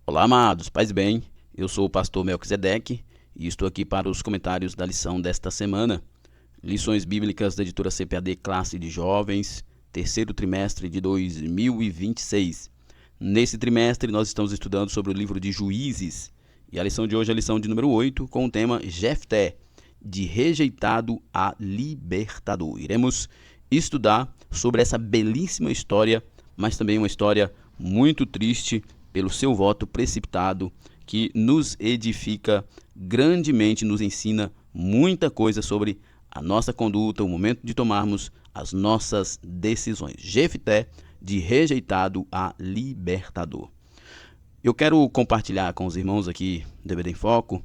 Olá, amados, paz e bem. Eu sou o pastor Melquisedeque e estou aqui para os comentários da lição desta semana. Lições bíblicas da editora CPAD Classe de Jovens, terceiro trimestre de 2026. Nesse trimestre, nós estamos estudando sobre o livro de Juízes e a lição de hoje é a lição de número 8, com o tema Jefté, de rejeitado a libertador. Iremos estudar sobre essa belíssima história, mas também uma história muito triste pelo seu voto precipitado, que nos edifica grandemente, nos ensina muita coisa sobre a nossa conduta, o momento de tomarmos as nossas decisões. Jefté, de rejeitado a libertador. Eu quero compartilhar com os irmãos aqui do EBD em Foco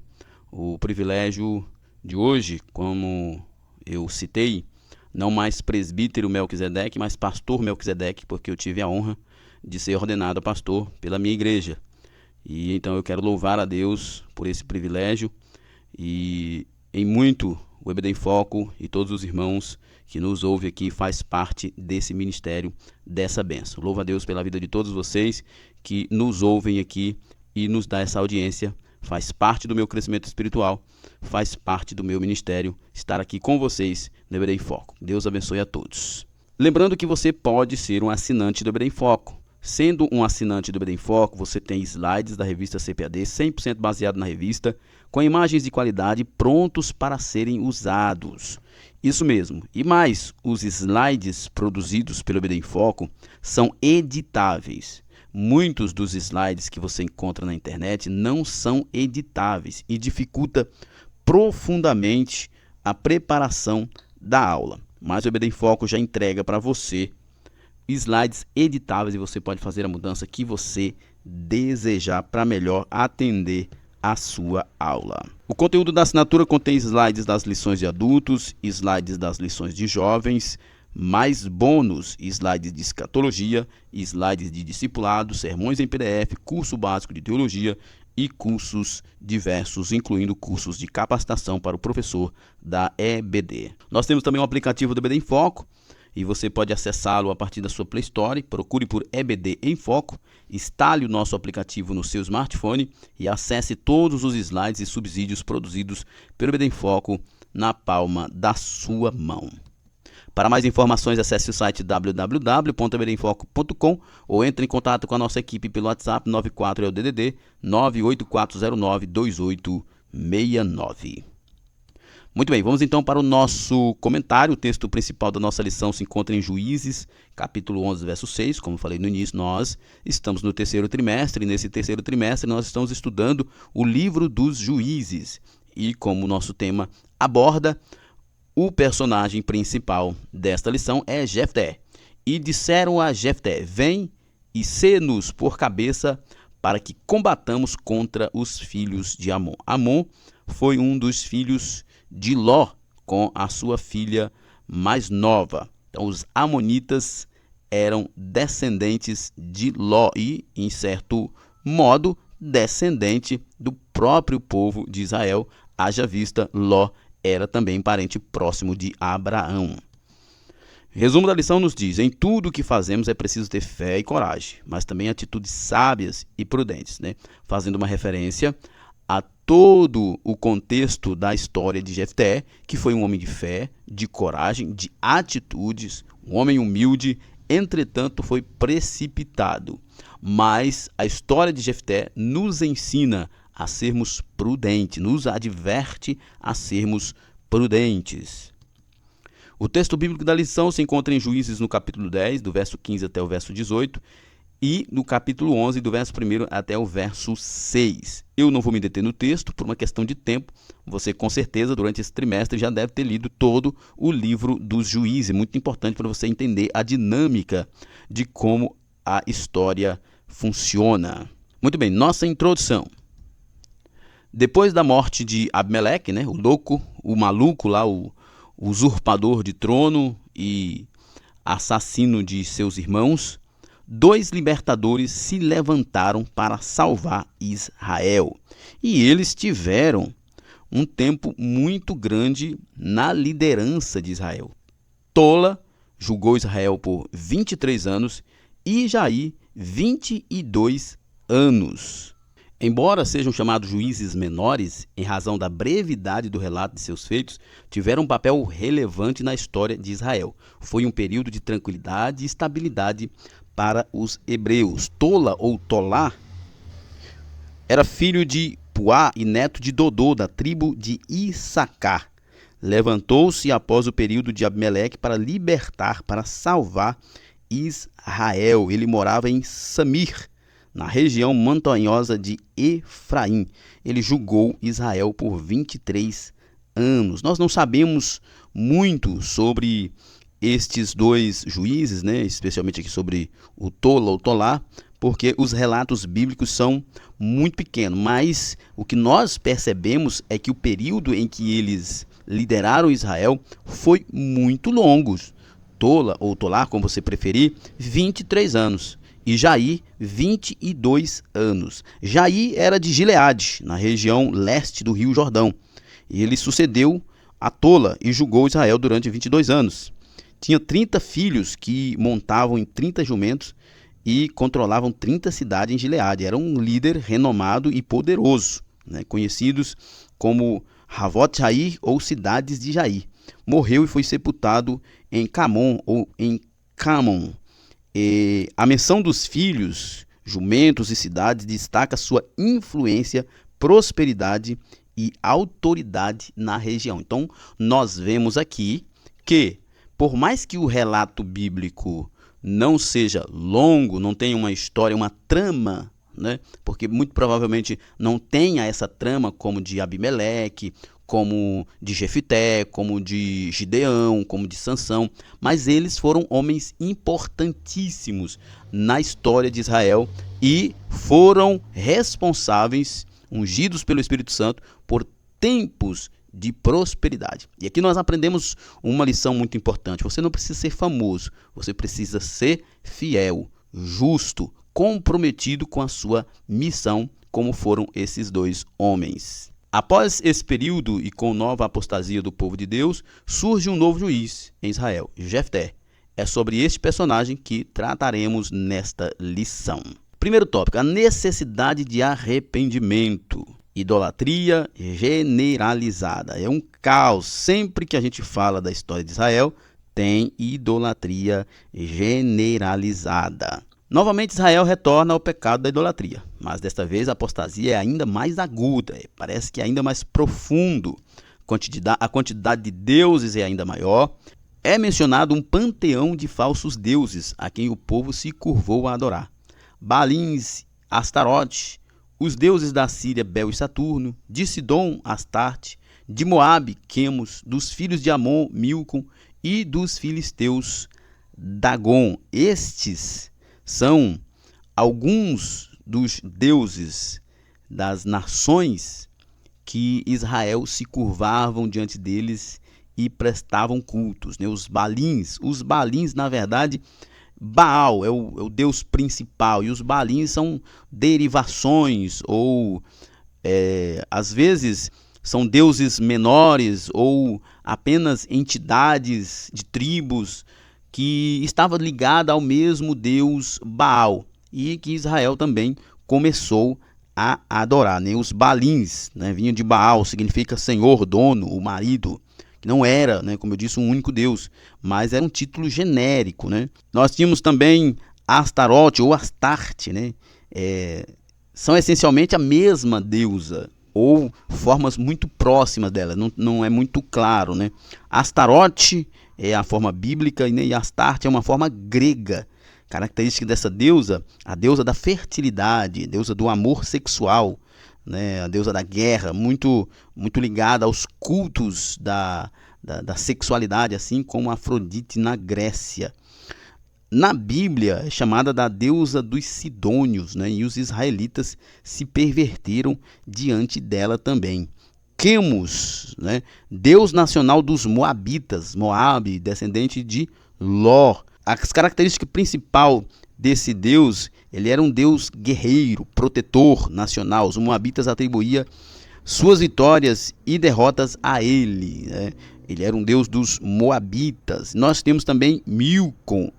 o privilégio de hoje, como eu citei, não mais presbítero Melquisedeque, mas pastor Melquisedeque, porque eu tive a honra de ser ordenado pastor pela minha igreja. E então eu quero louvar a Deus por esse privilégio e em muito o EBD em Foco e todos os irmãos que nos ouvem aqui faz parte desse ministério, dessa bênção. Louvo a Deus pela vida de todos vocês que nos ouvem aqui e nos dá essa audiência. Faz parte do meu crescimento espiritual, faz parte do meu ministério estar aqui com vocês no EBD em Foco. Deus abençoe a todos. Lembrando que você pode ser um assinante do EBD em Foco. Sendo um assinante do EBD em Foco, você tem slides da revista CPAD 100% baseado na revista, com imagens de qualidade prontos para serem usados. Isso mesmo. E mais, os slides produzidos pelo EBD em Foco são editáveis. Muitos dos slides que você encontra na internet não são editáveis e dificulta profundamente a preparação da aula. Mas o EBD em Foco já entrega para você slides editáveis e você pode fazer a mudança que você desejar para melhor atender a sua aula. O conteúdo da assinatura contém slides das lições de adultos, slides das lições de jovens, mais bônus, slides de escatologia, slides de discipulado, sermões em PDF, curso básico de teologia e cursos diversos, incluindo cursos de capacitação para o professor da EBD. Nós temos também um aplicativo do EBD em Foco, e você pode acessá-lo a partir da sua Play Store. Procure por EBD em Foco, instale o nosso aplicativo no seu smartphone e acesse todos os slides e subsídios produzidos pelo EBD em Foco na palma da sua mão. Para mais informações, acesse o site www.ebdemfoco.com ou entre em contato com a nossa equipe pelo WhatsApp 94 é o DDD 984092869. Muito bem, vamos então para o nosso comentário. O texto principal da nossa lição se encontra em Juízes, capítulo 11, verso 6. Como falei no início, nós estamos no terceiro trimestre, e nesse terceiro trimestre nós estamos estudando o livro dos Juízes. E como o nosso tema aborda, o personagem principal desta lição é Jefté. E disseram a Jefté: vem e sê-nos por cabeça para que combatamos contra os filhos de Amon. Amon foi um dos filhos de Ló, com a sua filha mais nova. Então, os amonitas eram descendentes de Ló e, em certo modo, descendente do próprio povo de Israel. Haja vista, Ló era também parente próximo de Abraão. Resumo da lição nos diz: em tudo o que fazemos é preciso ter fé e coragem, mas também atitudes sábias e prudentes, fazendo uma referência a todo o contexto da história de Jefté, que foi um homem de fé, de coragem, de atitudes, um homem humilde, entretanto foi precipitado. Mas a história de Jefté nos ensina a sermos prudentes, nos adverte a sermos prudentes. O texto bíblico da lição se encontra em Juízes no capítulo 10, do verso 15 até o verso 18, e no capítulo 11, do verso 1 até o verso 6. Eu não vou me deter no texto por uma questão de tempo. Você, com certeza, durante esse trimestre já deve ter lido todo o livro dos Juízes. Muito importante para você entender a dinâmica de como a história funciona. Muito bem, nossa introdução. Depois da morte de Abimeleque, o louco, o maluco lá, o usurpador de trono e assassino de seus irmãos, 2 libertadores se levantaram para salvar Israel. E eles tiveram um tempo muito grande na liderança de Israel. Tola julgou Israel por 23 anos e Jair 22 anos. Embora sejam chamados juízes menores, em razão da brevidade do relato de seus feitos, tiveram um papel relevante na história de Israel. Foi um período de tranquilidade e estabilidade para os hebreus. Tola ou Tolá era filho de Puá e neto de Dodô, da tribo de Issacar. Levantou-se após o período de Abimeleque para libertar, para salvar Israel. Ele morava em Samir, na região montanhosa de Efraim. Ele julgou Israel por 23 anos. Nós não sabemos muito sobre estes dois juízes, né? Especialmente aqui sobre o Tola ou Tolá, porque os relatos bíblicos são muito pequenos, mas o que nós percebemos é que o período em que eles lideraram Israel foi muito longo. Tola ou Tolá, como você preferir, 23 anos. E Jair, 22 anos. Jair era de Gileade, na região leste do Rio Jordão. E ele sucedeu a Tola e julgou Israel durante 22 anos. Tinha 30 filhos que montavam em 30 jumentos e controlavam 30 cidades em Gileade. Era um líder renomado e poderoso, né, conhecidos como Havot Jair ou cidades de Jair. Morreu e foi sepultado em Camon ou em Camon. A menção dos filhos, jumentos e cidades destaca sua influência, prosperidade e autoridade na região. Então, nós vemos aqui que, por mais que o relato bíblico não seja longo, não tenha uma história, uma trama, né? Porque muito provavelmente não tenha essa trama como de Abimeleque, como de Jefité, como de Gideão, como de Sansão, mas eles foram homens importantíssimos na história de Israel e foram responsáveis, ungidos pelo Espírito Santo, por tempos de prosperidade. E aqui nós aprendemos uma lição muito importante. Você não precisa ser famoso, você precisa ser fiel, justo, comprometido com a sua missão, como foram esses dois homens. Após esse período e com nova apostasia do povo de Deus, surge um novo juiz em Israel, Jefté. É sobre este personagem que trataremos nesta lição. Primeiro tópico, a necessidade de arrependimento. Idolatria generalizada. É um caos. Sempre que a gente fala da história de Israel, tem idolatria generalizada. Novamente Israel retorna ao pecado da idolatria, mas desta vez a apostasia é ainda mais aguda, parece que é ainda mais profundo, a quantidade de deuses é ainda maior. É mencionado um panteão de falsos deuses a quem o povo se curvou a adorar. Baalins, Astarote, os deuses da Síria, Bel e Saturno, de Sidom, Astarte, de Moabe, Quemos, dos filhos de Amon, Milcom e dos filisteus, Dagon. Estes são alguns dos deuses das nações que Israel se curvavam diante deles e prestavam cultos, né? Os Baalins, na verdade, Baal é o deus principal e os Baalins são derivações ou, às vezes, são deuses menores ou apenas entidades de tribos que estava ligada ao mesmo Deus Baal e que Israel também começou a adorar, né? Os Baalins, né, vinham de Baal, significa senhor, dono, o marido, que não era, né, como eu disse, um único Deus, mas era um título genérico, né? Nós tínhamos também Astarote ou Astarte, né? São essencialmente a mesma deusa ou formas muito próximas dela, não é muito claro, né? Astarote é a forma bíblica, né, e Astarte é uma forma grega. Característica dessa deusa, a deusa da fertilidade, a deusa do amor sexual, né, a deusa da guerra, muito ligada aos cultos da sexualidade, assim como Afrodite na Grécia. Na Bíblia é chamada da deusa dos sidônios, né, e os israelitas se perverteram diante dela também. Quemos, né, deus nacional dos moabitas, Moabe, descendente de Ló. As características principais desse deus, ele era um deus guerreiro, protetor nacional. Os moabitas atribuíam suas vitórias e derrotas a ele, né? Ele era um deus dos moabitas. Nós temos também Milcom,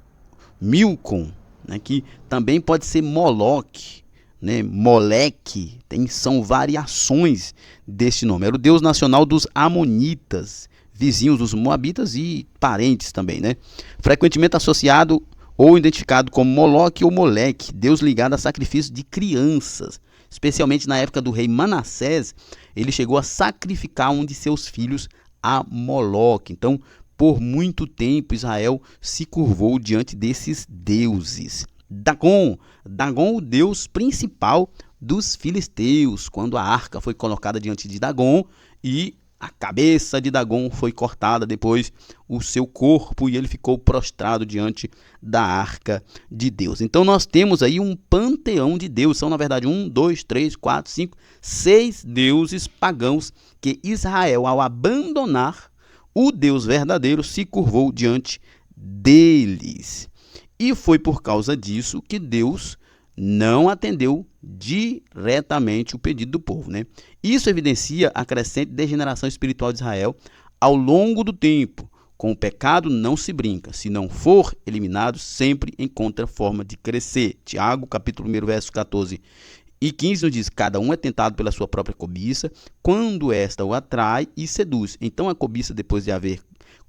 né, que também pode ser Moloque, né? Moleque São variações deste nome. Era o Deus nacional dos Amonitas, vizinhos dos Moabitas e parentes também, né? Frequentemente associado ou identificado como Moloque ou Moleque, Deus ligado a sacrifício de crianças. Especialmente na época do rei Manassés, ele chegou a sacrificar um de seus filhos a Moloque. Então, por muito tempo, Israel se curvou diante desses deuses. Dagon, o deus principal dos filisteus, quando a arca foi colocada diante de Dagon e a cabeça de Dagon foi cortada, depois o seu corpo, e ele ficou prostrado diante da arca de Deus. Então nós temos aí um panteão de deuses, são na verdade 6 deuses pagãos que Israel, ao abandonar o Deus verdadeiro, se curvou diante deles. E foi por causa disso que Deus não atendeu diretamente o pedido do povo, né? Isso evidencia a crescente degeneração espiritual de Israel ao longo do tempo. Com o pecado não se brinca. Se não for eliminado, sempre encontra forma de crescer. Tiago, capítulo 1, versos 14 e 15, nos diz: cada um é tentado pela sua própria cobiça, quando esta o atrai e seduz. Então a cobiça, depois de haver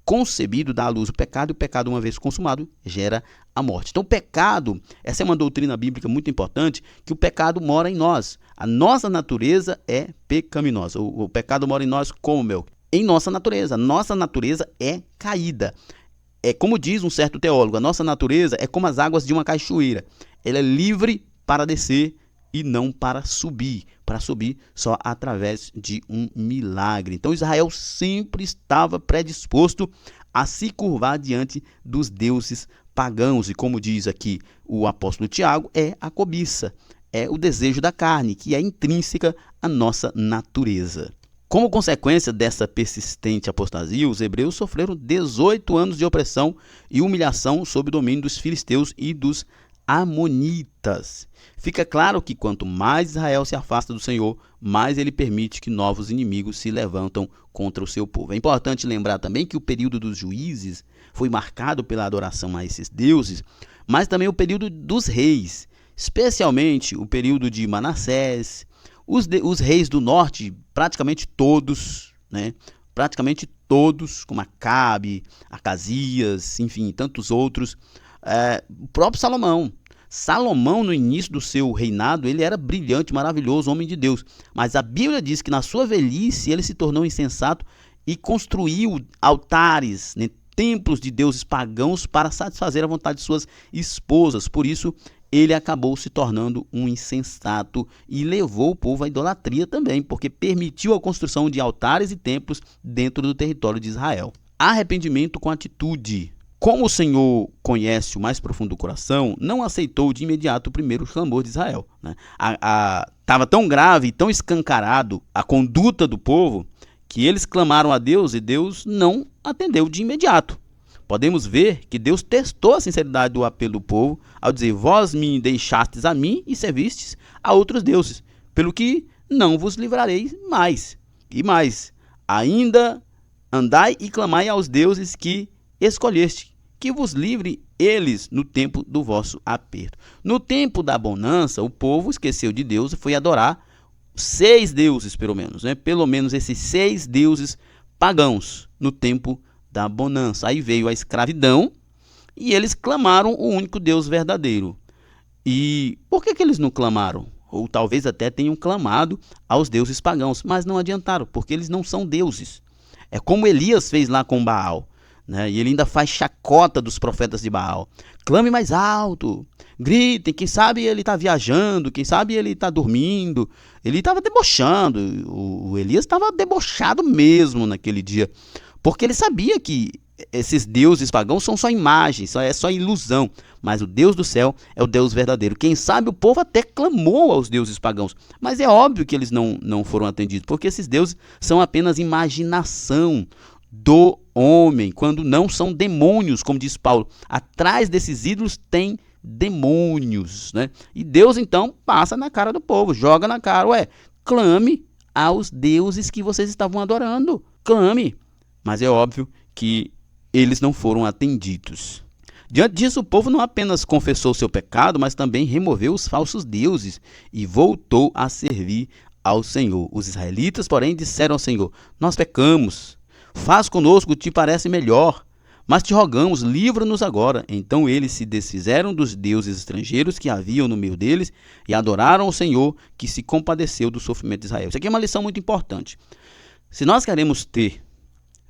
concebido, dá à luz o pecado, e o pecado, uma vez consumado, gera a morte. Então o pecado, essa é uma doutrina bíblica muito importante, que o pecado mora em nós. A nossa natureza é pecaminosa. O pecado mora em nós como, meu? Em nossa natureza. Nossa natureza é caída. É como diz um certo teólogo, a nossa natureza é como as águas de uma cachoeira. Ela é livre para descer e não para subir só através de um milagre. Então Israel sempre estava predisposto a se curvar diante dos deuses pagãos, e como diz aqui o apóstolo Tiago, é a cobiça, é o desejo da carne, que é intrínseca à nossa natureza. Como consequência dessa persistente apostasia, os hebreus sofreram 18 anos de opressão e humilhação sob o domínio dos filisteus e dos amonitas. Fica claro que quanto mais Israel se afasta do Senhor, mais ele permite que novos inimigos se levantam contra o seu povo. É importante lembrar também que o período dos juízes foi marcado pela adoração a esses deuses, mas também o período dos reis, especialmente o período de Manassés. Os reis do norte, praticamente todos, né? Praticamente todos, como Acabe, Acasias, enfim, tantos outros. O próprio Salomão, no início do seu reinado, ele era brilhante, maravilhoso, homem de Deus. Mas a Bíblia diz que na sua velhice ele se tornou insensato e construiu altares, né, templos de deuses pagãos para satisfazer a vontade de suas esposas. Por isso, ele acabou se tornando um insensato e levou o povo à idolatria também, porque permitiu a construção de altares e templos dentro do território de Israel. Arrependimento com atitude. Como o Senhor conhece o mais profundo do coração, não aceitou de imediato o primeiro clamor de Israel, né? Estava tão grave e tão escancarado a conduta do povo que eles clamaram a Deus e Deus não atendeu de imediato. Podemos ver que Deus testou a sinceridade do apelo do povo ao dizer: vós me deixastes a mim e servistes a outros deuses, pelo que não vos livrarei mais. E mais, ainda andai e clamai aos deuses que escolheste, que vos livre eles no tempo do vosso aperto. No tempo da bonança, o povo esqueceu de Deus e foi adorar 6 deuses, pelo menos, né? Pelo menos esses 6 deuses pagãos no tempo da bonança. Aí veio a escravidão e eles clamaram o único Deus verdadeiro. E por que eles não clamaram? Ou talvez até tenham clamado aos deuses pagãos, mas não adiantaram, porque eles não são deuses. É como Elias fez lá com Baal, né? E ele ainda faz chacota dos profetas de Baal. Clame mais alto, gritem, quem sabe ele está viajando, quem sabe ele está dormindo. Ele estava debochando, o Elias estava debochado mesmo naquele dia, porque ele sabia que esses deuses pagãos são só imagens, é só ilusão, mas o Deus do céu é o Deus verdadeiro. Quem sabe o povo até clamou aos deuses pagãos, mas é óbvio que eles não foram atendidos, porque esses deuses são apenas imaginação do homem, quando não são demônios, como diz Paulo. Atrás desses ídolos tem demônios, né? E Deus então passa na cara do povo, joga na cara: clame aos deuses que vocês estavam adorando, clame. Mas é óbvio que eles não foram atendidos. Diante disso, o povo não apenas confessou seu pecado, mas também removeu os falsos deuses e voltou a servir ao Senhor. Os israelitas, porém, disseram ao Senhor: nós pecamos, faz conosco o que te parece melhor, mas te rogamos, livra-nos agora. Então eles se desfizeram dos deuses estrangeiros que haviam no meio deles e adoraram o Senhor, que se compadeceu do sofrimento de Israel. Isso aqui é uma lição muito importante. Se nós queremos ter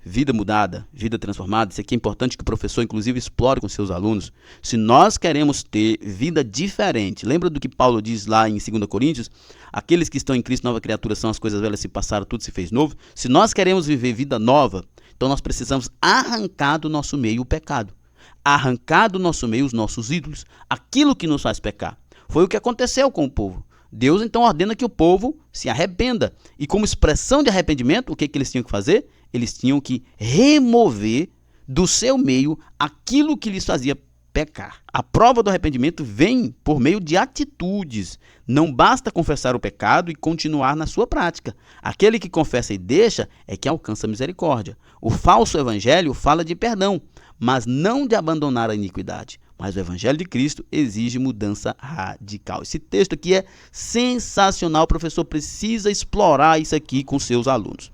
vida mudada, vida transformada, isso aqui é importante que o professor, inclusive, explore com seus alunos. Se nós queremos ter vida diferente, lembra do que Paulo diz lá em 2 Coríntios? Aqueles que estão em Cristo, nova criatura são, as coisas velhas se passaram, tudo se fez novo. Se nós queremos viver vida nova, então nós precisamos arrancar do nosso meio o pecado, arrancar do nosso meio os nossos ídolos, aquilo que nos faz pecar. Foi o que aconteceu com o povo. Deus então ordena que o povo se arrependa. E como expressão de arrependimento, o que eles tinham que fazer? Eles tinham que remover do seu meio aquilo que lhes fazia pecar. A prova do arrependimento vem por meio de atitudes. Não basta confessar o pecado e continuar na sua prática. Aquele que confessa e deixa é que alcança a misericórdia. O falso evangelho fala de perdão, mas não de abandonar a iniquidade. Mas o evangelho de Cristo exige mudança radical. Esse texto aqui é sensacional. O professor precisa explorar isso aqui com seus alunos.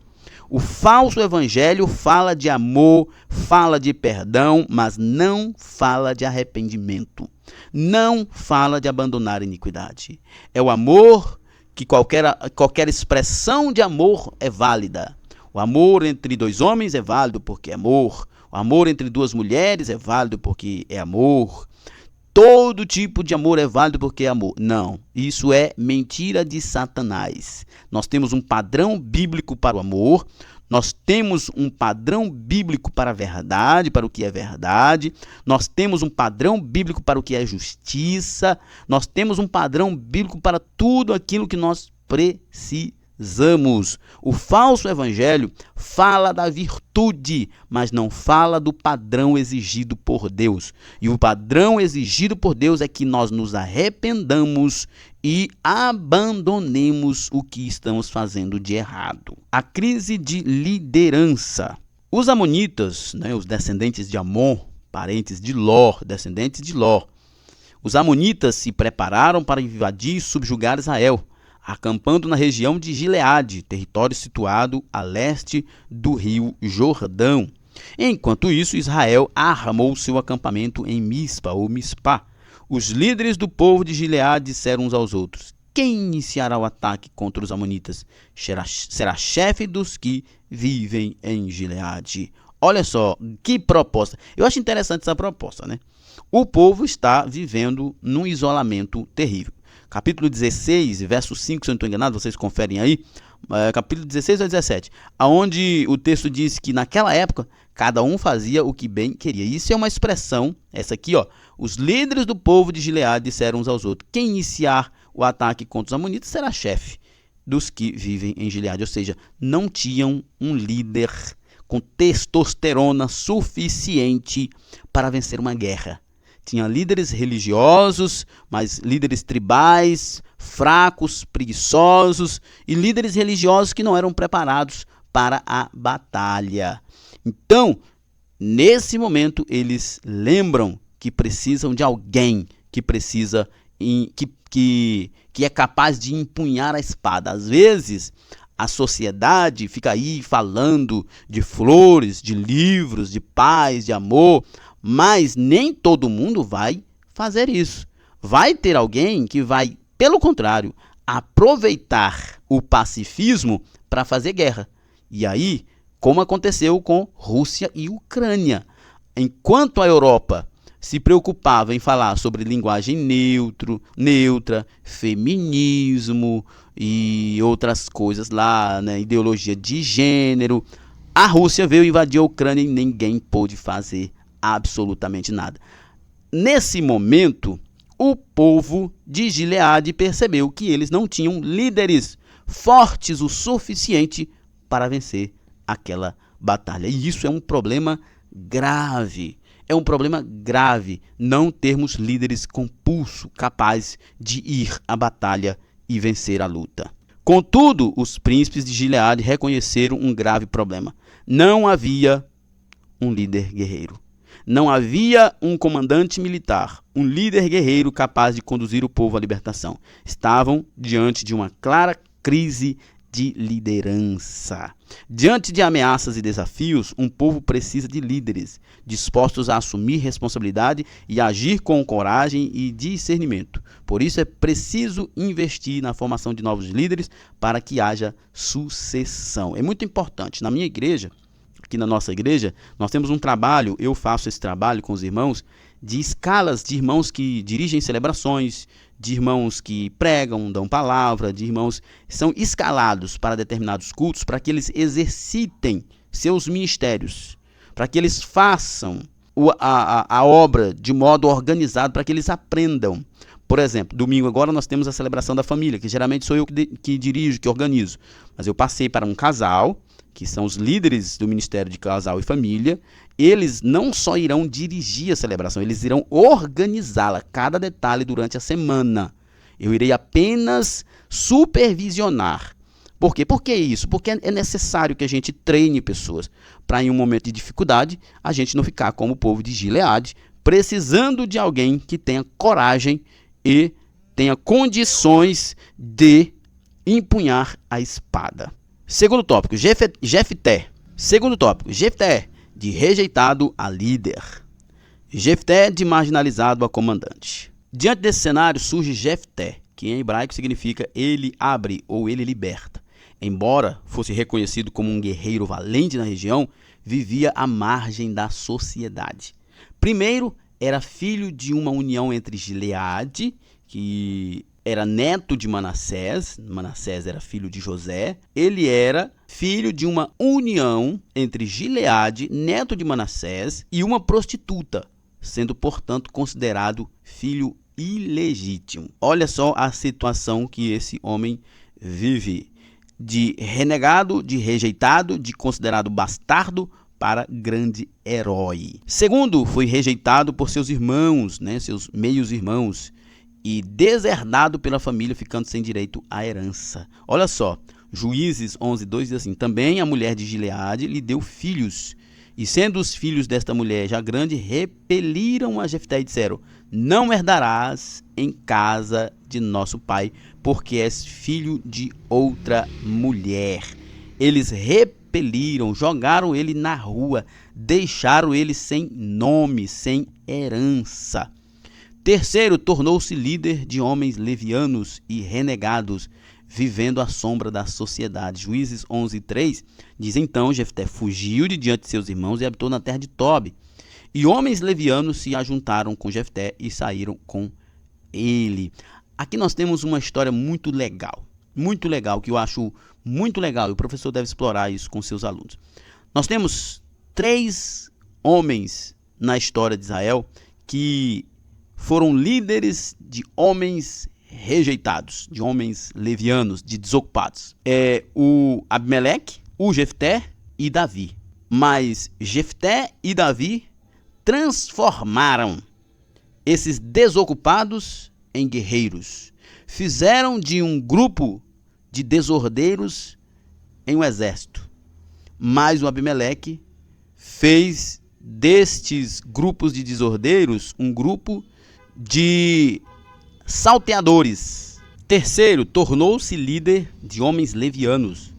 O falso evangelho fala de amor, fala de perdão, mas não fala de arrependimento. Não fala de abandonar a iniquidade. É o amor que qualquer expressão de amor é válida. O amor entre dois homens é válido porque é amor. O amor entre duas mulheres é válido porque é amor. Todo tipo de amor é válido porque é amor. Não, isso é mentira de Satanás. Nós temos um padrão bíblico para o amor, nós temos um padrão bíblico para a verdade, para o que é verdade, nós temos um padrão bíblico para o que é justiça, nós temos um padrão bíblico para tudo aquilo que nós precisamos. O falso evangelho fala da virtude, mas não fala do padrão exigido por Deus. E o padrão exigido por Deus é que nós nos arrependamos e abandonemos o que estamos fazendo de errado. A crise de liderança. Os amonitas, os descendentes de Amon, parentes de Ló, descendentes de Ló. Os amonitas se prepararam para invadir e subjugar Israel, acampando na região de Gileade, território situado a leste do rio Jordão. Enquanto isso, Israel armou seu acampamento em Mispa ou Mispá. Os líderes do povo de Gileade disseram uns aos outros: quem iniciará o ataque contra os amonitas será chefe dos que vivem em Gileade. Olha só, que proposta. Eu acho interessante essa proposta, né? O povo está vivendo num isolamento terrível. Capítulo 16, verso 5, se eu não estou enganado, vocês conferem aí, capítulo 16 ou 17, onde o texto diz que naquela época, cada um fazia o que bem queria. Isso é uma expressão, essa aqui, os líderes do povo de Gileade disseram uns aos outros: quem iniciar o ataque contra os amonitas será chefe dos que vivem em Gileade. Ou seja, não tinham um líder com testosterona suficiente para vencer uma guerra. Tinha líderes religiosos, mas líderes tribais, fracos, preguiçosos, e líderes religiosos que não eram preparados para a batalha. Então, nesse momento, eles lembram que precisam de alguém que precisa, que é capaz de empunhar a espada. Às vezes, a sociedade fica aí falando de flores, de livros, de paz, de amor, mas nem todo mundo vai fazer isso. Vai ter alguém que vai, pelo contrário, aproveitar o pacifismo para fazer guerra. E aí, como aconteceu com Rússia e Ucrânia. Enquanto a Europa se preocupava em falar sobre linguagem neutra, feminismo e outras coisas lá, ideologia de gênero, a Rússia veio invadir a Ucrânia e ninguém pôde fazer absolutamente nada. Nesse momento, o povo de Gileade percebeu que eles não tinham líderes fortes o suficiente para vencer aquela batalha. E isso é um problema grave. É um problema grave não termos líderes com pulso capazes de ir à batalha e vencer a luta. Contudo, os príncipes de Gileade reconheceram um grave problema. Não havia um líder guerreiro. Não havia um comandante militar, um líder guerreiro capaz de conduzir o povo à libertação. Estavam diante de uma clara crise de liderança. Diante de ameaças e desafios, um povo precisa de líderes dispostos a assumir responsabilidade e agir com coragem e discernimento. Por isso é preciso investir na formação de novos líderes para que haja sucessão. É muito importante. Na minha igreja, aqui na nossa igreja, nós temos um trabalho, eu faço esse trabalho com os irmãos, de escalas de irmãos que dirigem celebrações, de irmãos que pregam, dão palavra, de irmãos que são escalados para determinados cultos, para que eles exercitem seus ministérios, para que eles façam a obra de modo organizado, para que eles aprendam. Por exemplo, domingo agora nós temos a celebração da família, que geralmente sou eu que dirijo, que organizo. Mas eu passei para um casal, que são os líderes do Ministério de Casal e Família. Eles não só irão dirigir a celebração, eles irão organizá-la, cada detalhe durante a semana. Eu irei apenas supervisionar. Por quê? Por que isso? Porque é necessário que a gente treine pessoas para, em um momento de dificuldade, a gente não ficar como o povo de Gileade, precisando de alguém que tenha coragem e tenha condições de empunhar a espada. Segundo tópico, Jefté. Segundo tópico, Jefté, de rejeitado a líder. Jefté, de marginalizado a comandante. Diante desse cenário surge Jefté, que em hebraico significa ele abre ou ele liberta. Embora fosse reconhecido como um guerreiro valente na região, vivia à margem da sociedade. Primeiro, era filho de uma união entre Gileade, que era neto de Manassés. Manassés era filho de José. Ele era filho de uma união entre Gileade, neto de Manassés, e uma prostituta, sendo, portanto, considerado filho ilegítimo. Olha só a situação que esse homem vive. De renegado, de rejeitado, de considerado bastardo, para grande herói. Segundo, foi rejeitado por seus irmãos, seus meios-irmãos, e deserdado pela família, ficando sem direito à herança. Olha só, Juízes 11:2 diz assim: também a mulher de Gileade lhe deu filhos, e sendo os filhos desta mulher já grandes, repeliram a Jefté e disseram: não herdarás em casa de nosso pai, porque és filho de outra mulher. Eles repeliram, jogaram ele na rua, deixaram ele sem nome, sem herança. Terceiro, tornou-se líder de homens levianos e renegados, vivendo à sombra da sociedade. Juízes 11:3 diz: então Jefté fugiu de diante de seus irmãos e habitou na terra de Tobi. E homens levianos se ajuntaram com Jefté e saíram com ele. Aqui nós temos uma história muito legal, que eu acho muito legal, e o professor deve explorar isso com seus alunos. Nós temos 3 homens na história de Israel que foram líderes de homens rejeitados, de homens levianos, de desocupados. O Abimeleque, o Jefté e Davi. Mas Jefté e Davi transformaram esses desocupados em guerreiros. Fizeram de um grupo de desordeiros em um exército. Mas o Abimeleque fez destes grupos de desordeiros um grupo de salteadores. Terceiro, tornou-se líder de homens levianos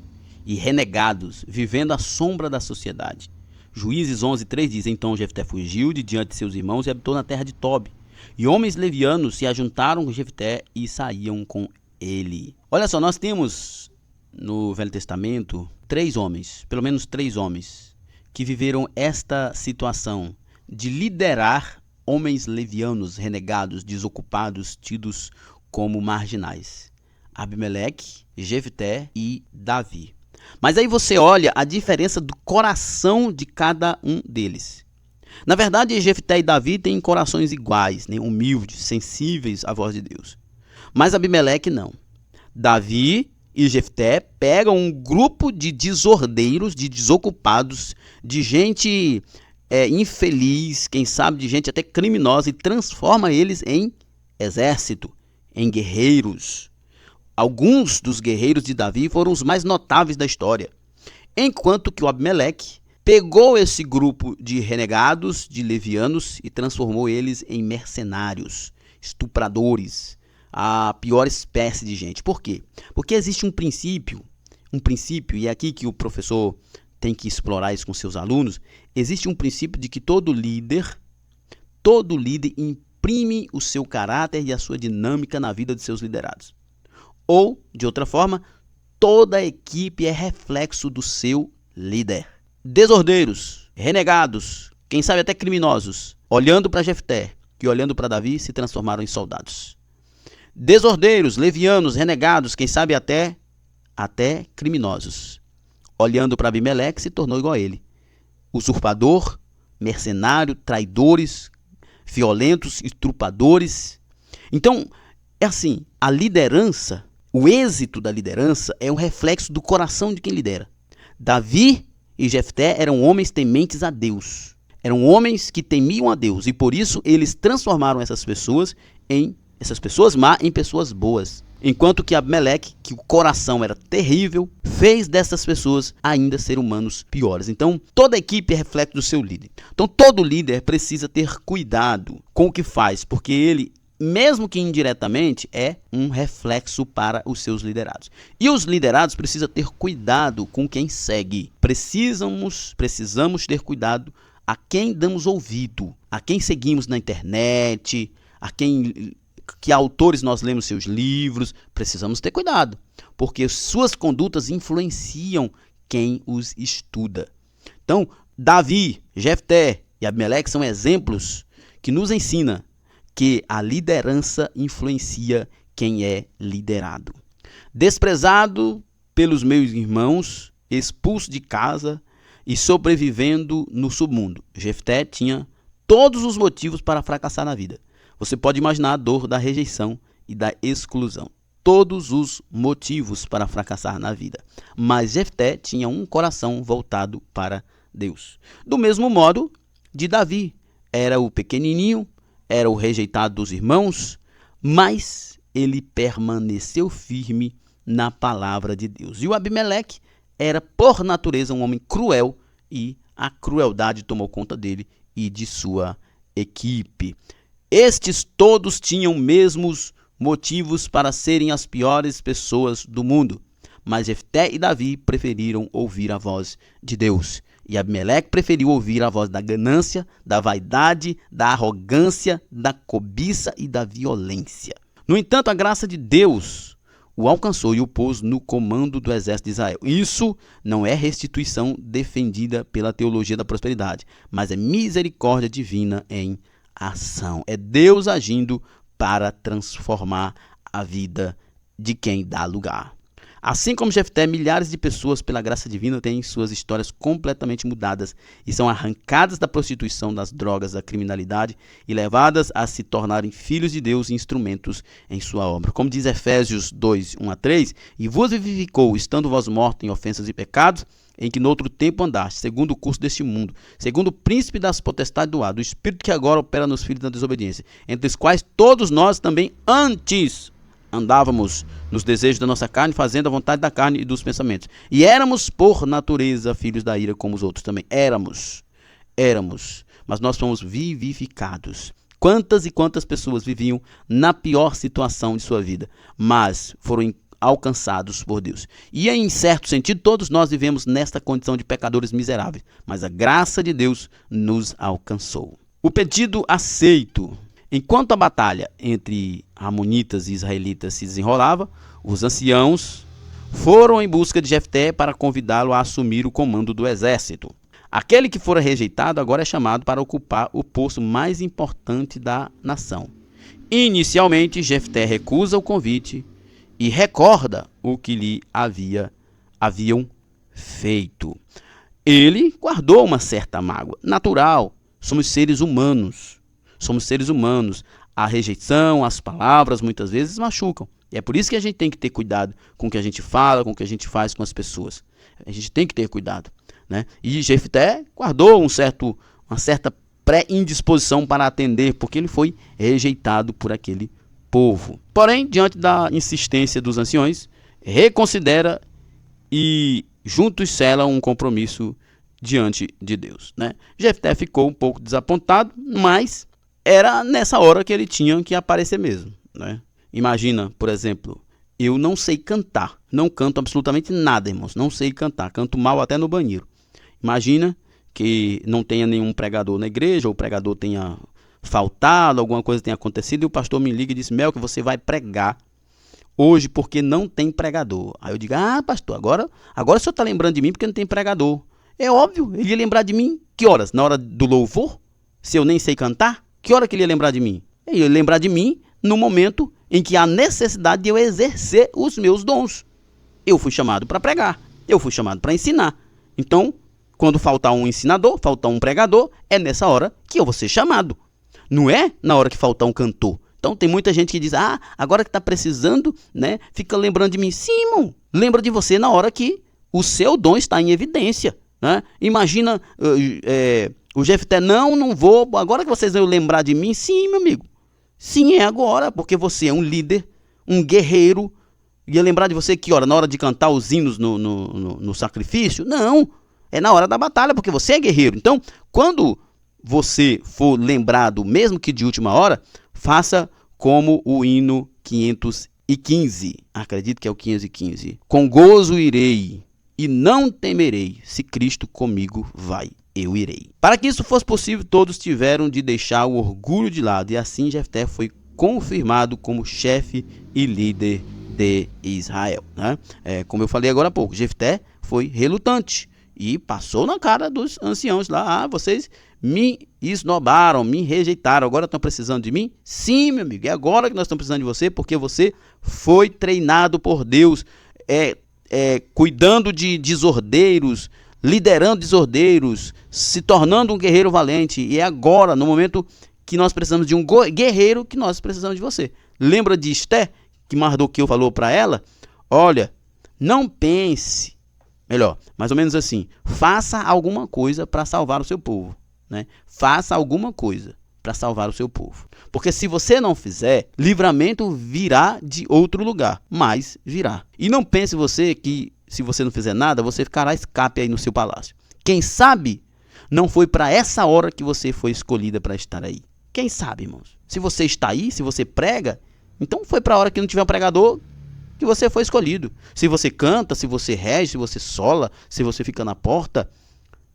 e renegados, vivendo à sombra da sociedade. Juízes 11:3 diz: então Jefté fugiu de diante de seus irmãos e habitou na terra de Tobi. E homens levianos se ajuntaram com Jefté e saíam com ele. Olha só, nós temos no Velho Testamento 3 homens, pelo menos 3 homens, que viveram esta situação de liderar homens levianos, renegados, desocupados, tidos como marginais. Abimeleque, Jefté e Davi. Mas aí você olha a diferença do coração de cada um deles. Na verdade, Jefté e Davi têm corações iguais, humildes, sensíveis à voz de Deus. Mas Abimeleque não. Davi e Jefté pegam um grupo de desordeiros, de desocupados, de gente infeliz, quem sabe de gente até criminosa, e transforma eles em exército, em guerreiros. Alguns dos guerreiros de Davi foram os mais notáveis da história, enquanto que o Abimeleque pegou esse grupo de renegados, de levianos, e transformou eles em mercenários, estupradores, a pior espécie de gente. Por quê? Porque existe um princípio, e é aqui que o professor tem que explorar isso com seus alunos. Existe um princípio de que todo líder imprime o seu caráter e a sua dinâmica na vida de seus liderados. Ou, de outra forma, toda a equipe é reflexo do seu líder. Desordeiros, renegados, quem sabe até criminosos, olhando para Jefté e olhando para Davi, se transformaram em soldados. Desordeiros, levianos, renegados, quem sabe até criminosos, olhando para Abimeleque, se tornou igual a ele. Usurpador, mercenário, traidores, violentos, estrupadores. Então, é assim, a liderança, o êxito da liderança é um reflexo do coração de quem lidera. Davi e Jefté eram homens tementes a Deus. Eram homens que temiam a Deus e por isso eles transformaram essas pessoas má em pessoas boas. Enquanto que Abimeleque, que o coração era terrível, fez dessas pessoas ainda ser humanos piores. Então, toda a equipe é reflexo do seu líder. Então, todo líder precisa ter cuidado com o que faz, porque ele, mesmo que indiretamente, é um reflexo para os seus liderados. E os liderados precisam ter cuidado com quem segue. Precisamos ter cuidado a quem damos ouvido, a quem seguimos na internet, que autores nós lemos seus livros. Precisamos ter cuidado, porque suas condutas influenciam quem os estuda. Então, Davi, Jefté e Abimeleque são exemplos que nos ensinam que a liderança influencia quem é liderado. Desprezado pelos meus irmãos, expulso de casa e sobrevivendo no submundo, Jefté tinha todos os motivos para fracassar na vida. Você pode imaginar a dor da rejeição e da exclusão. Todos os motivos para fracassar na vida. Mas Jefté tinha um coração voltado para Deus. Do mesmo modo de Davi. Era o pequenininho, era o rejeitado dos irmãos, mas ele permaneceu firme na palavra de Deus. E o Abimeleque era, por natureza, um homem cruel e a crueldade tomou conta dele e de sua equipe. Estes todos tinham mesmos motivos para serem as piores pessoas do mundo, mas Jefté e Davi preferiram ouvir a voz de Deus. E Abimeleque preferiu ouvir a voz da ganância, da vaidade, da arrogância, da cobiça e da violência. No entanto, a graça de Deus o alcançou e o pôs no comando do exército de Israel. Isso não é restituição defendida pela teologia da prosperidade, mas é misericórdia divina em ação. É Deus agindo para transformar a vida de quem dá lugar. Assim como Jefté, milhares de pessoas, pela graça divina, têm suas histórias completamente mudadas e são arrancadas da prostituição, das drogas, da criminalidade e levadas a se tornarem filhos de Deus e instrumentos em sua obra. Como diz Efésios 2, 1-3, e vos vivificou, estando vós mortos em ofensas e pecados, em que noutro tempo andaste, segundo o curso deste mundo, segundo o príncipe das potestades do ar, do espírito que agora opera nos filhos da desobediência, entre os quais todos nós também antes andávamos nos desejos da nossa carne, fazendo a vontade da carne e dos pensamentos. E éramos, por natureza, filhos da ira, como os outros também. Éramos. Mas nós fomos vivificados. Quantas e quantas pessoas viviam na pior situação de sua vida, mas foram alcançados por Deus. E em certo sentido, todos nós vivemos nesta condição de pecadores miseráveis, mas a graça de Deus nos alcançou. O pedido aceito. Enquanto a batalha entre amonitas e israelitas se desenrolava, os anciãos foram em busca de Jefté para convidá-lo a assumir o comando do exército. Aquele que fora rejeitado agora é chamado para ocupar o posto mais importante da nação. Inicialmente, Jefté recusa o convite e recorda o que lhe haviam feito. Ele guardou uma certa mágoa. Natural, somos seres humanos. A rejeição, as palavras muitas vezes machucam. E é por isso que a gente tem que ter cuidado com o que a gente fala, com o que a gente faz com as pessoas. A gente tem que ter cuidado, né? E Jefté guardou uma certa pré-indisposição para atender, porque ele foi rejeitado por aquele povo. Porém, diante da insistência dos anciões, reconsidera e juntos selam um compromisso diante de Deus, né? Jefté ficou um pouco desapontado, mas era nessa hora que ele tinha que aparecer mesmo, né? Imagina, por exemplo, eu não sei cantar, não canto absolutamente nada, irmãos, não sei cantar, canto mal até no banheiro. Imagina que não tenha nenhum pregador na igreja, ou o pregador tenha faltado, alguma coisa tenha acontecido, e o pastor me liga e diz: Mel, que você vai pregar hoje porque não tem pregador. Aí eu digo: ah, pastor, agora o senhor está lembrando de mim porque não tem pregador. É óbvio, ele ia lembrar de mim que horas? Na hora do louvor? Se eu nem sei cantar? Que hora que ele ia lembrar de mim? Ele ia lembrar de mim no momento em que há necessidade de eu exercer os meus dons. Eu fui chamado para pregar, eu fui chamado para ensinar. Então, quando faltar um ensinador, faltar um pregador, é nessa hora que eu vou ser chamado. Não é na hora que faltar um cantor. Então tem muita gente que diz: ah, agora que está precisando, né, fica lembrando de mim. Sim, irmão, lembra de você na hora que o seu dom está em evidência, né? Imagina o Jefté: não vou, agora que vocês vão lembrar de mim. Sim, meu amigo, sim, é agora, porque você é um líder, um guerreiro. Ia lembrar de você que hora? Na hora de cantar os hinos no sacrifício? Não, é na hora da batalha, porque você é guerreiro. Então, quando você for lembrado, mesmo que de última hora, faça como o hino 515. Acredito que é o 515. Com gozo irei e não temerei, se Cristo comigo vai, eu irei. Para que isso fosse possível, todos tiveram de deixar o orgulho de lado, e assim Jefté foi confirmado como chefe e líder de Israel, né? Como eu falei agora há pouco, Jefté foi relutante e passou na cara dos anciãos lá: ah, vocês me esnobaram, me rejeitaram, agora estão precisando de mim? Sim, meu amigo, é agora que nós estamos precisando de você, porque você foi treinado por Deus, cuidando de desordeiros, liderando desordeiros, se tornando um guerreiro valente. E é agora, no momento que nós precisamos de um guerreiro, que nós precisamos de você. Lembra de Esté, que Mardoqueu falou para ela? Olha, não pense, melhor, mais ou menos assim: faça alguma coisa para salvar o seu povo, né? Faça alguma coisa para salvar o seu povo, porque se você não fizer, livramento virá de outro lugar, mas virá. E não pense você que se você não fizer nada, você ficará escape aí no seu palácio. Quem sabe não foi para essa hora que você foi escolhida para estar aí. Quem sabe, irmãos? Se você está aí, se você prega, então foi para a hora que não tiver um pregador que você foi escolhido. Se você canta, se você rege, se você sola, se você fica na porta,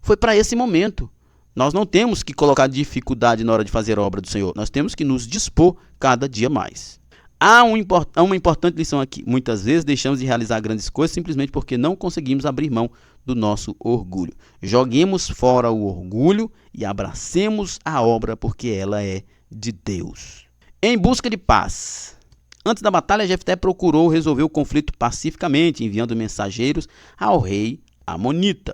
foi para esse momento. Nós não temos que colocar dificuldade na hora de fazer a obra do Senhor. Nós temos que nos dispor cada dia mais. Há uma importante lição aqui. Muitas vezes deixamos de realizar grandes coisas simplesmente porque não conseguimos abrir mão do nosso orgulho. Joguemos fora o orgulho e abracemos a obra, porque ela é de Deus. Em busca de paz. Antes da batalha, Jefté procurou resolver o conflito pacificamente, enviando mensageiros ao rei amonita.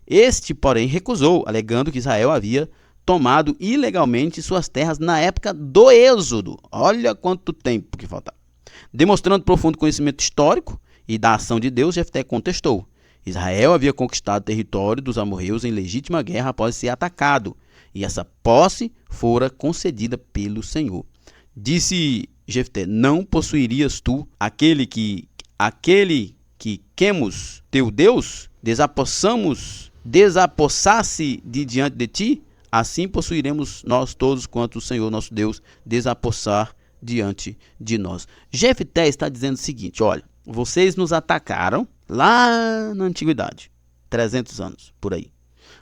Este, porém, recusou, alegando que Israel havia tomado ilegalmente suas terras na época do Êxodo. Olha quanto tempo que faltava. Demonstrando profundo conhecimento histórico e da ação de Deus, Jefté contestou: Israel havia conquistado território dos amorreus em legítima guerra após ser atacado, e essa posse fora concedida pelo Senhor. Disse Jefté: não possuirias tu aquele que Quemos, teu Deus, desapossasse de diante de ti? Assim possuiremos nós todos quanto o Senhor nosso Deus desapossar diante de nós. Jefté está dizendo o seguinte: olha, vocês nos atacaram lá na antiguidade, 300 anos por aí.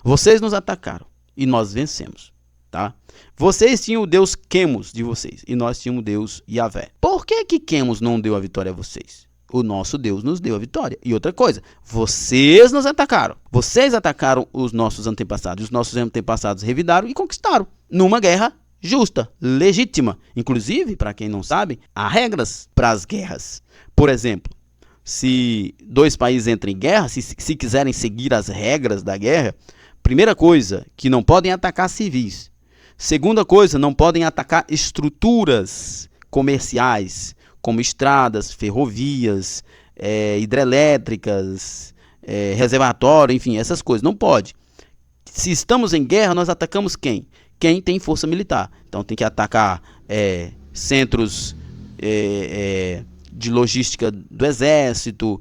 Vocês nos atacaram e nós vencemos, tá? Vocês tinham o Deus Quemos de vocês e nós tínhamos o Deus Yahvé. Por que Quemos não deu a vitória a vocês? O nosso Deus nos deu a vitória. E outra coisa, vocês nos atacaram. Vocês atacaram os nossos antepassados. Os nossos antepassados revidaram e conquistaram numa guerra justa, legítima. Inclusive, para quem não sabe, há regras para as guerras. Por exemplo, se dois países entram em guerra, se quiserem seguir as regras da guerra, primeira coisa, que não podem atacar civis. Segunda coisa, não podem atacar estruturas comerciais, como estradas, ferrovias, hidrelétricas, reservatório, enfim, essas coisas. Não pode. Se estamos em guerra, nós atacamos quem? Quem tem força militar. Então tem que atacar centros de logística do exército,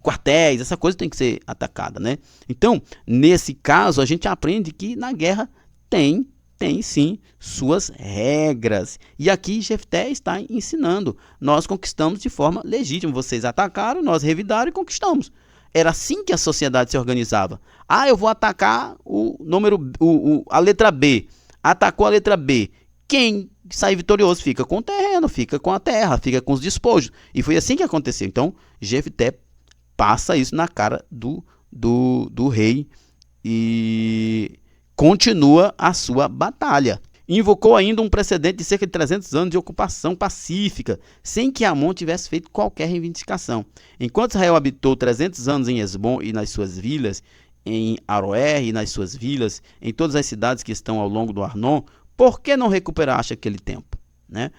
quartéis, essa coisa tem que ser atacada, né? Então, nesse caso, a gente aprende que na guerra tem sim suas regras. E aqui Jefté está ensinando. Nós conquistamos de forma legítima. Vocês atacaram, nós revidaram e conquistamos. Era assim que a sociedade se organizava. Eu vou atacar a letra B. Atacou a letra B. Quem sai vitorioso fica com o terreno, fica com a terra, fica com os despojos. E foi assim que aconteceu. Então, Jefté passa isso na cara do rei e continua a sua batalha. Invocou ainda um precedente de cerca de 300 anos de ocupação pacífica, sem que Amon tivesse feito qualquer reivindicação. Enquanto Israel habitou 300 anos em Hesbom e nas suas vilas, em Aroer e nas suas vilas, em todas as cidades que estão ao longo do Arnon, por que não recuperaste aquele tempo? Né?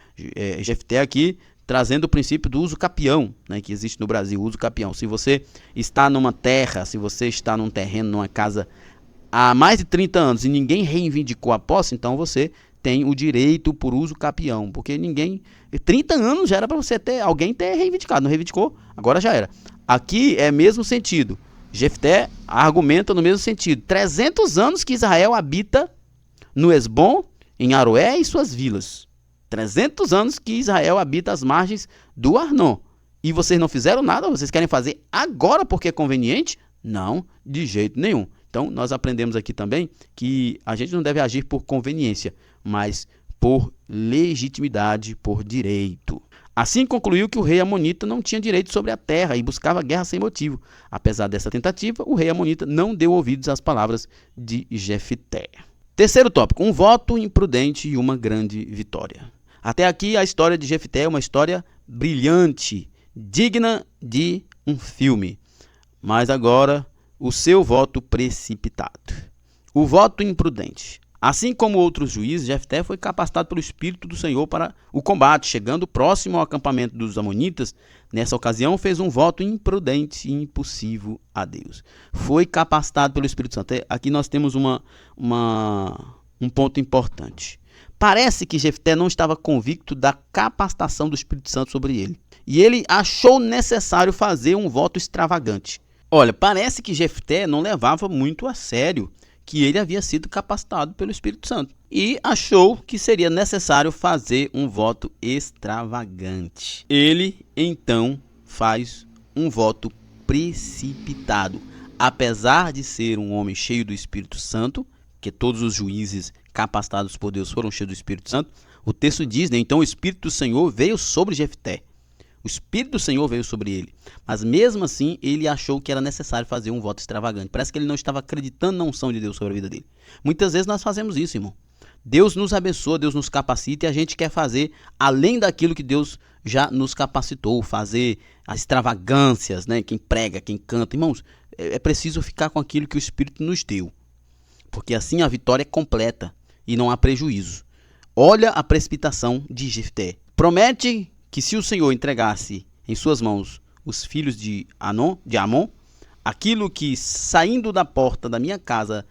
Jefté aqui trazendo o princípio do uso capião, né, que existe no Brasil, o uso capião. Se você está numa terra, se você está num terreno, numa casa há mais de 30 anos e ninguém reivindicou a posse, então você tem o direito por uso capião, porque 30 anos já era para alguém ter reivindicado, não reivindicou, agora já era. Aqui é mesmo sentido. Jefté argumenta no mesmo sentido. 300 anos que Israel habita no Hesbom, em Aroé e suas vilas. 300 anos que Israel habita as margens do Arnon. E vocês não fizeram nada, vocês querem fazer agora porque é conveniente? Não, de jeito nenhum. Então, nós aprendemos aqui também que a gente não deve agir por conveniência, mas por legitimidade, por direito. Assim concluiu que o rei amonita não tinha direito sobre a terra e buscava guerra sem motivo. Apesar dessa tentativa, o rei amonita não deu ouvidos às palavras de Jefté. Terceiro tópico, um voto imprudente e uma grande vitória. Até aqui a história de Jefté é uma história brilhante, digna de um filme. Mas agora, o seu voto precipitado. O voto imprudente. Assim como outros juízes, Jefté foi capacitado pelo Espírito do Senhor para o combate. Chegando próximo ao acampamento dos amonitas, nessa ocasião fez um voto imprudente e impossível a Deus. Foi capacitado pelo Espírito Santo. Aqui nós temos um ponto importante. Parece que Jefté não estava convicto da capacitação do Espírito Santo sobre ele. E ele achou necessário fazer um voto extravagante. Olha, parece que Jefté não levava muito a sério que ele havia sido capacitado pelo Espírito Santo. E achou que seria necessário fazer um voto extravagante. Ele, então, faz um voto precipitado. Apesar de ser um homem cheio do Espírito Santo, que todos os juízes capacitados por Deus foram cheios do Espírito Santo, o texto diz, né, então o Espírito do Senhor veio sobre Jefté. O Espírito do Senhor veio sobre ele. Mas mesmo assim, ele achou que era necessário fazer um voto extravagante. Parece que ele não estava acreditando na unção de Deus sobre a vida dele. Muitas vezes nós fazemos isso, irmão. Deus nos abençoa, Deus nos capacita e a gente quer fazer além daquilo que Deus já nos capacitou. Fazer as extravagâncias, né? Quem prega, quem canta. Irmãos, é preciso ficar com aquilo que o Espírito nos deu. Porque assim a vitória é completa e não há prejuízo. Olha a precipitação de Jefté. Promete que se o Senhor entregasse em suas mãos os filhos de Amon, aquilo que saindo da porta da minha casa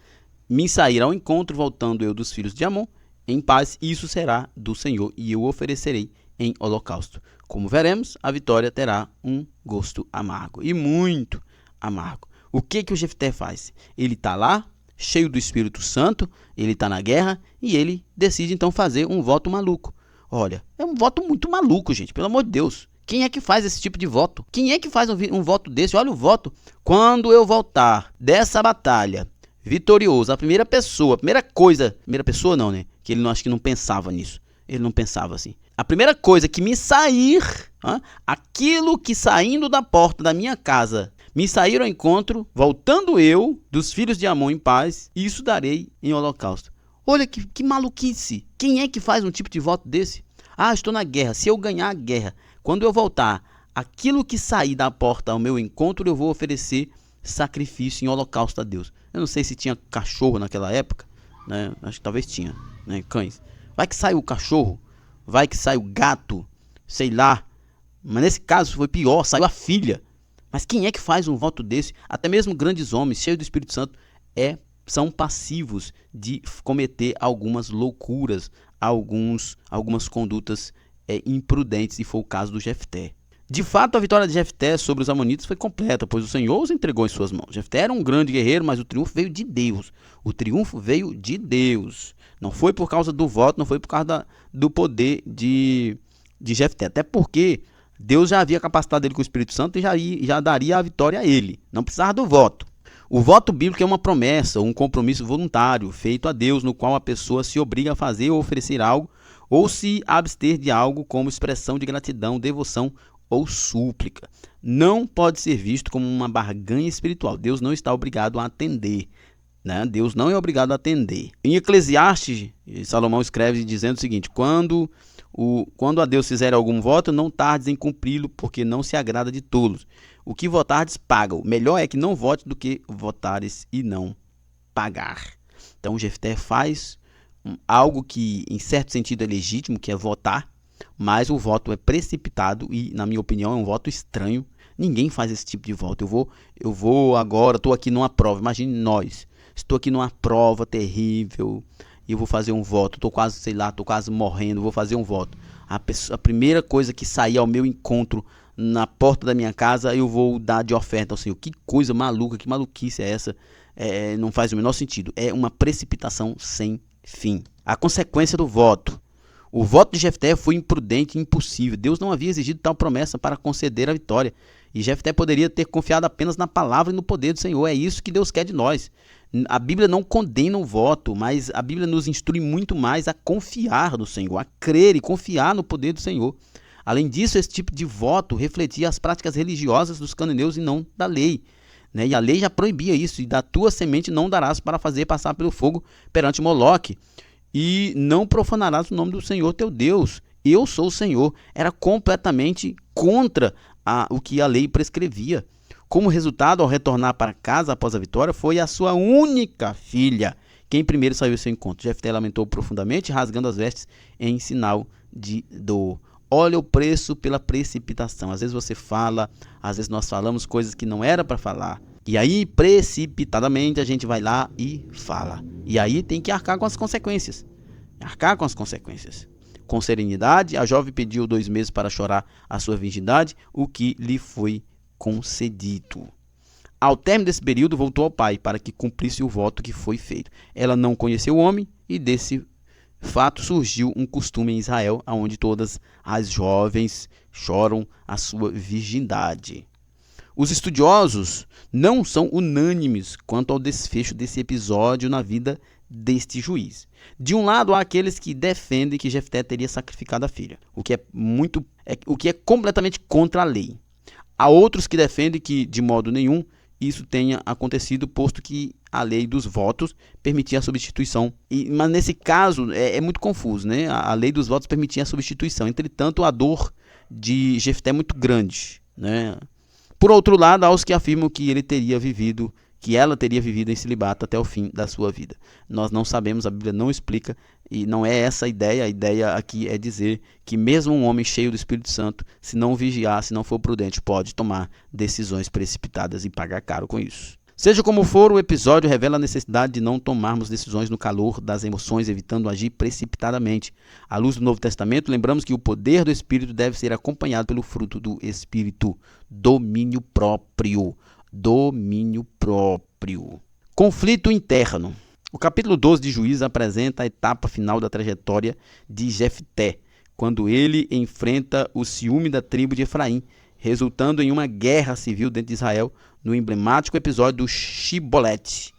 me sair ao encontro, voltando eu dos filhos de Amon, em paz, isso será do Senhor e eu oferecerei em holocausto. Como veremos, a vitória terá um gosto amargo e muito amargo. O que o Jefté faz? Ele está lá, cheio do Espírito Santo, ele está na guerra e ele decide então fazer um voto maluco. Olha, é um voto muito maluco, gente, pelo amor de Deus. Quem é que faz esse tipo de voto? Quem é que faz um voto desse? Olha o voto. Quando eu voltar dessa batalha vitorioso, a primeira pessoa não, né? Que ele acho que não pensava nisso. Ele não pensava assim. A primeira coisa que me sair, aquilo que saindo da porta da minha casa me sair ao encontro, voltando eu dos filhos de Amon em paz, isso darei em holocausto. Olha que maluquice. Quem é que faz um tipo de voto desse? Estou na guerra. Se eu ganhar a guerra, quando eu voltar, aquilo que sair da porta ao meu encontro, eu vou oferecer sacrifício em holocausto a Deus. Eu não sei se tinha cachorro naquela época, né? Acho que talvez tinha, né? Cães. Vai que sai o cachorro, vai que sai o gato, sei lá. Mas nesse caso foi pior, saiu a filha. Mas quem é que faz um voto desse? Até mesmo grandes homens, cheios do Espírito Santo, são passivos de cometer algumas loucuras, algumas condutas imprudentes, e foi o caso do Jefté. De fato, a vitória de Jefté sobre os amonitas foi completa, pois o Senhor os entregou em suas mãos. Jefté era um grande guerreiro, mas o triunfo veio de Deus. O triunfo veio de Deus. Não foi por causa do voto, não foi por causa do poder de Jefté. Até porque Deus já havia capacitado ele com o Espírito Santo e já daria a vitória a ele. Não precisava do voto. O voto bíblico é uma promessa, um compromisso voluntário feito a Deus, no qual a pessoa se obriga a fazer ou oferecer algo, ou se abster de algo como expressão de gratidão, devoção ou súplica. Não pode ser visto como uma barganha espiritual. Deus não está obrigado a atender. Deus não é obrigado a atender. Em Eclesiastes, Salomão escreve dizendo o seguinte: quando a Deus fizer algum voto, não tardes em cumpri-lo, porque não se agrada de tolos. O que votardes, paga. O melhor é que não vote do que votares e não pagar. Então Jefté faz algo que em certo sentido é legítimo, que é votar, mas o voto é precipitado e, na minha opinião, é um voto estranho. Ninguém faz esse tipo de voto. Eu vou agora, estou aqui numa prova, imagine nós, estou aqui numa prova terrível e eu vou fazer um voto, estou quase morrendo, vou fazer um voto. A primeira coisa que sair ao meu encontro na porta da minha casa, eu vou dar de oferta ao Senhor. Que coisa maluca, que maluquice é essa? Não faz o menor sentido. É uma precipitação sem fim. A consequência do voto. O voto de Jefté foi imprudente e impossível. Deus não havia exigido tal promessa para conceder a vitória. E Jefté poderia ter confiado apenas na palavra e no poder do Senhor. É isso que Deus quer de nós. A Bíblia não condena o voto, mas a Bíblia nos instrui muito mais a confiar no Senhor, a crer e confiar no poder do Senhor. Além disso, esse tipo de voto refletia as práticas religiosas dos cananeus e não da lei. E a lei já proibia isso: e da tua semente não darás para fazer passar pelo fogo perante Moloque, e não profanarás o nome do Senhor teu Deus. Eu sou o Senhor. Era completamente contra o que a lei prescrevia. Como resultado, ao retornar para casa após a vitória, foi a sua única filha quem primeiro saiu ao seu encontro. Jefté lamentou profundamente, rasgando as vestes em sinal de dor. Olha o preço pela precipitação. Às vezes você fala, às vezes nós falamos coisas que não era para falar. E aí, precipitadamente, a gente vai lá e fala. E aí tem que arcar com as consequências. Com serenidade, a jovem pediu 2 meses para chorar a sua virgindade, o que lhe foi concedido. Ao término desse período, voltou ao pai para que cumprisse o voto que foi feito. Ela não conheceu o homem e desse fato surgiu um costume em Israel, onde todas as jovens choram a sua virgindade. Os estudiosos não são unânimes quanto ao desfecho desse episódio na vida deste juiz. De um lado, há aqueles que defendem que Jefté teria sacrificado a filha, o que é completamente contra a lei. Há outros que defendem que, de modo nenhum, isso tenha acontecido, posto que a lei dos votos permitia a substituição. Mas nesse caso é muito confuso, A lei dos votos permitia a substituição. Entretanto, a dor de Jefté é muito grande, Por outro lado, há os que afirmam que ela teria vivido em celibato até o fim da sua vida. Nós não sabemos, a Bíblia não explica, e não é essa a ideia. A ideia aqui é dizer que mesmo um homem cheio do Espírito Santo, se não vigiar, se não for prudente, pode tomar decisões precipitadas e pagar caro com isso. Seja como for, o episódio revela a necessidade de não tomarmos decisões no calor das emoções, evitando agir precipitadamente. À luz do Novo Testamento, lembramos que o poder do Espírito deve ser acompanhado pelo fruto do Espírito: domínio próprio. Conflito interno. O capítulo 12 de Juízes apresenta a etapa final da trajetória de Jefté, quando ele enfrenta o ciúme da tribo de Efraim, resultando em uma guerra civil dentro de Israel, no emblemático episódio do Shibolete.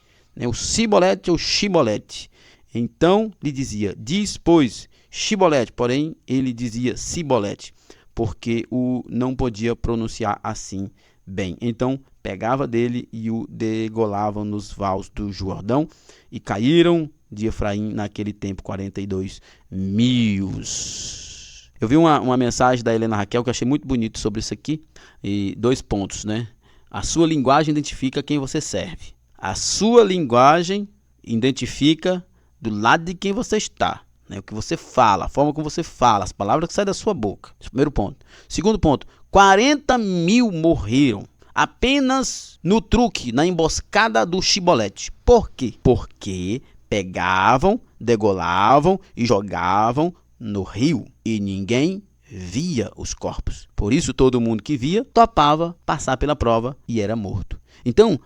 O Sibolete ou Shibolete. Então lhe dizia: diz, pois, Shibolete, porém ele dizia Sibolete, porque o não podia pronunciar assim bem. Então pegava dele e o degolavam nos vales do Jordão, e caíram de Efraim naquele tempo 42 mil. Eu vi uma mensagem da Helena Raquel que eu achei muito bonito sobre isso aqui, e 2 pontos, A sua linguagem identifica quem você serve. A sua linguagem identifica do lado de quem você está, o que você fala, a forma como você fala, as palavras que saem da sua boca. Esse é o primeiro ponto. Segundo ponto: 40 mil morreram apenas no truque, na emboscada do Shibolete. Por quê? Porque pegavam, degolavam e jogavam no rio, e ninguém via os corpos. Por isso, todo mundo que via topava passar pela prova e era morto. Então,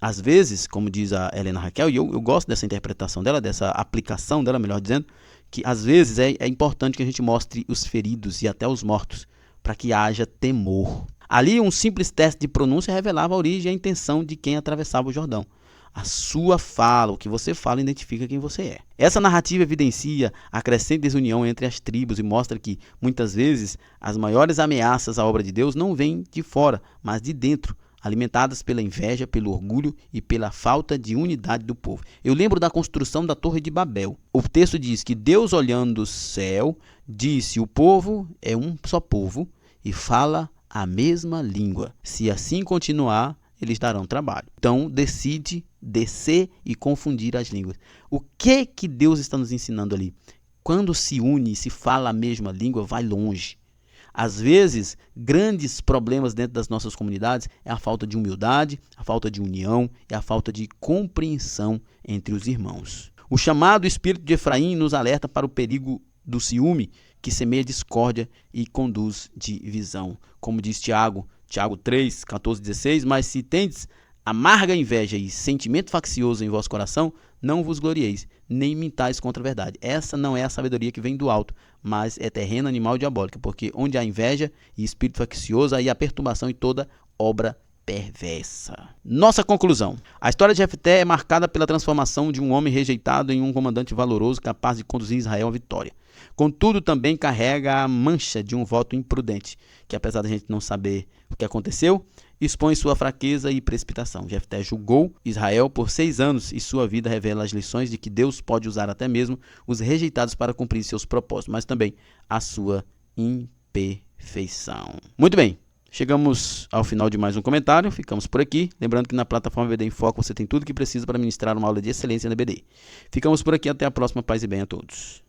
às vezes, como diz a Helena Raquel, e eu gosto dessa interpretação dela, dessa aplicação dela, melhor dizendo, que às vezes é importante que a gente mostre os feridos e até os mortos, para que haja temor. Ali, um simples teste de pronúncia revelava a origem e a intenção de quem atravessava o Jordão. A sua fala, o que você fala, identifica quem você é. Essa narrativa evidencia a crescente desunião entre as tribos e mostra que, muitas vezes, as maiores ameaças à obra de Deus não vêm de fora, mas de dentro, alimentadas pela inveja, pelo orgulho e pela falta de unidade do povo. Eu lembro da construção da Torre de Babel. O texto diz que Deus, olhando do céu, disse: o povo é um só povo e fala a mesma língua. Se assim continuar, eles darão trabalho. Então, decide descer e confundir as línguas. O que Deus está nos ensinando ali? Quando se une e se fala a mesma língua, vai longe. Às vezes, grandes problemas dentro das nossas comunidades é a falta de humildade, a falta de união e a falta de compreensão entre os irmãos. O chamado espírito de Efraim nos alerta para o perigo do ciúme, que semeia discórdia e conduz divisão. Como diz Tiago 3, 14, 16, mas se tendes amarga inveja e sentimento faccioso em vosso coração, não vos glorieis, nem mintais contra a verdade. Essa não é a sabedoria que vem do alto, mas é terreno, animal e diabólica, porque onde há inveja e espírito faccioso, aí há perturbação e toda obra perversa. Nossa conclusão. A história de Jefté é marcada pela transformação de um homem rejeitado em um comandante valoroso capaz de conduzir Israel à vitória. Contudo, também carrega a mancha de um voto imprudente, que apesar da gente não saber o que aconteceu, expõe sua fraqueza e precipitação. Jefté julgou Israel por 6 anos e sua vida revela as lições de que Deus pode usar até mesmo os rejeitados para cumprir seus propósitos, mas também a sua imperfeição. Muito bem. Chegamos ao final de mais um comentário, ficamos por aqui. Lembrando que na plataforma BD em Foco você tem tudo que precisa para ministrar uma aula de excelência na BD. Ficamos por aqui, até a próxima, paz e bem a todos.